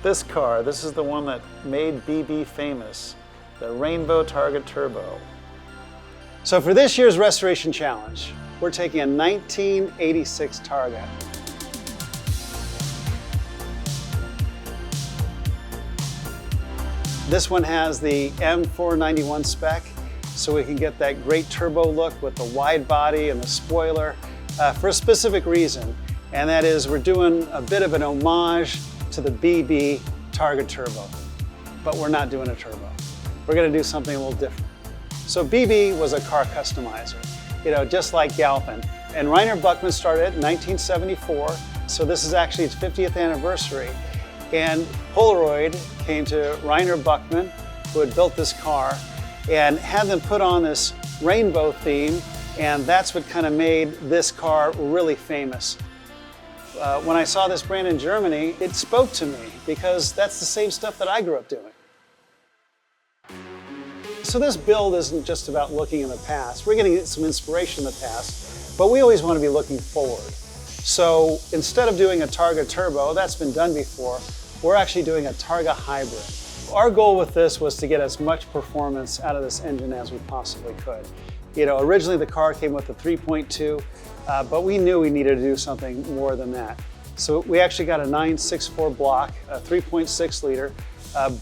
This car, this is the one that made BB famous, the Rainbow Targa Turbo. So for this year's Restoration Challenge, we're taking a 1986 Targa. This one has the M491 spec, so we can get that great turbo look with the wide body and the spoiler for a specific reason, and that is we're doing a bit of an homage to the BB Targa Turbo, but we're not doing a turbo. We're going to do something a little different. So BB was a car customizer, just like Galpin, and Rainer Buchmann started it in 1974, so this is actually its 50th anniversary. And Polaroid came to Rainer Buchmann, who had built this car, and had them put on this rainbow theme, and that's what kind of made this car really famous. When I saw this brand in Germany, it spoke to me because that's the same stuff that I grew up doing. So this build isn't just about looking in the past. We're getting some inspiration in the past, but we always want to be looking forward. So instead of doing a Targa Turbo, that's been done before, we're actually doing a Targa Hybrid. Our goal with this was to get as much performance out of this engine as we possibly could. Originally the car came with a 3.2, but we knew we needed to do something more than that. So we actually got a 964 block, a 3.6 liter,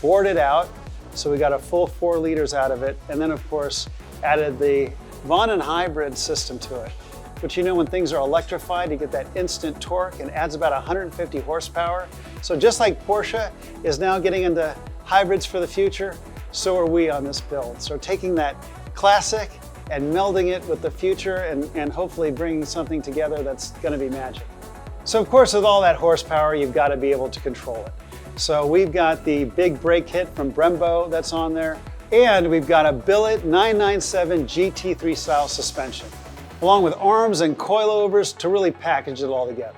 bored it out, so we got a full 4 liters out of it, and then of course added the Von hybrid system to it. But when things are electrified, you get that instant torque and adds about 150 horsepower. So just like Porsche is now getting into hybrids for the future, so are we on this build. So taking that classic and melding it with the future and hopefully bringing something together that's going to be magic. So of course, with all that horsepower, you've got to be able to control it. So we've got the big brake kit from Brembo that's on there, and we've got a billet 997 GT3 style suspension, along with arms and coilovers to really package it all together.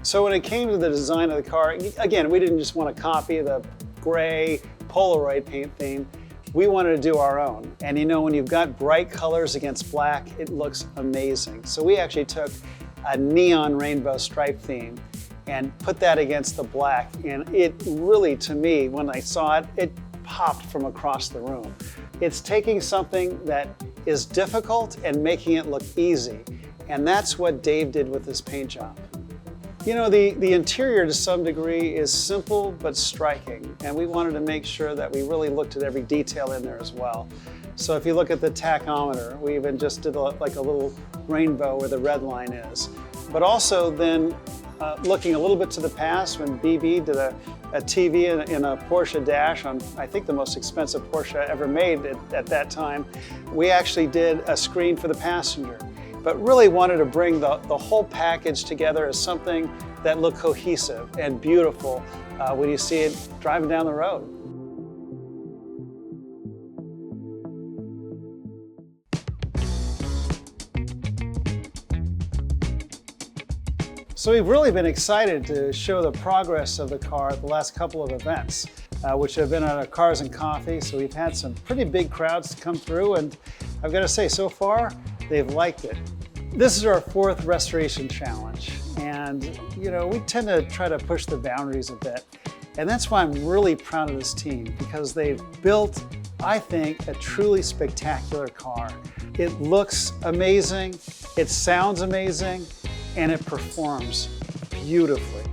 So when it came to the design of the car, again, we didn't just want to copy the gray Polaroid paint theme. We wanted to do our own. And when you've got bright colors against black, it looks amazing. So we actually took a neon rainbow stripe theme and put that against the black. And it really, to me, when I saw it, it popped from across the room. It's taking something that is difficult and making it look easy. And that's what Dave did with this paint job. The interior to some degree is simple but striking, and we wanted to make sure that we really looked at every detail in there as well. So if you look at the tachometer, we even just did like a little rainbow where the red line is. But also then looking a little bit to the past when BB did a TV in a Porsche dash on, I think, the most expensive Porsche ever made at that time, we actually did a screen for the passenger. But really wanted to bring the whole package together as something that looked cohesive and beautiful when you see it driving down the road. So we've really been excited to show the progress of the car at the last couple of events, which have been at our Cars and Coffee. So we've had some pretty big crowds come through, and I've got to say, so far, they've liked it. This is our 4th Restoration Challenge, and we tend to try to push the boundaries a bit, and that's why I'm really proud of this team, because they've built, I think, a truly spectacular car. It looks amazing, it sounds amazing, and it performs beautifully.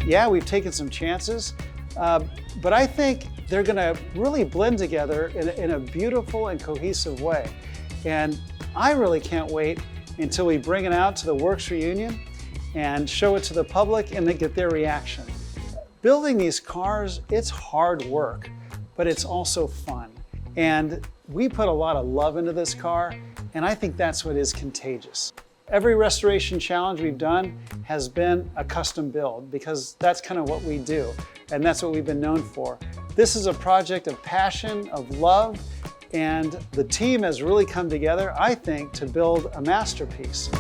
Yeah, we've taken some chances, but I think they're going to really blend together in a beautiful and cohesive way. And I really can't wait until we bring it out to the Works reunion and show it to the public and then get their reaction. Building these cars, it's hard work, but it's also fun. And we put a lot of love into this car, and I think that's what is contagious. Every restoration challenge we've done has been a custom build, because that's kind of what we do, and that's what we've been known for. This is a project of passion, of love, and the team has really come together, I think, to build a masterpiece.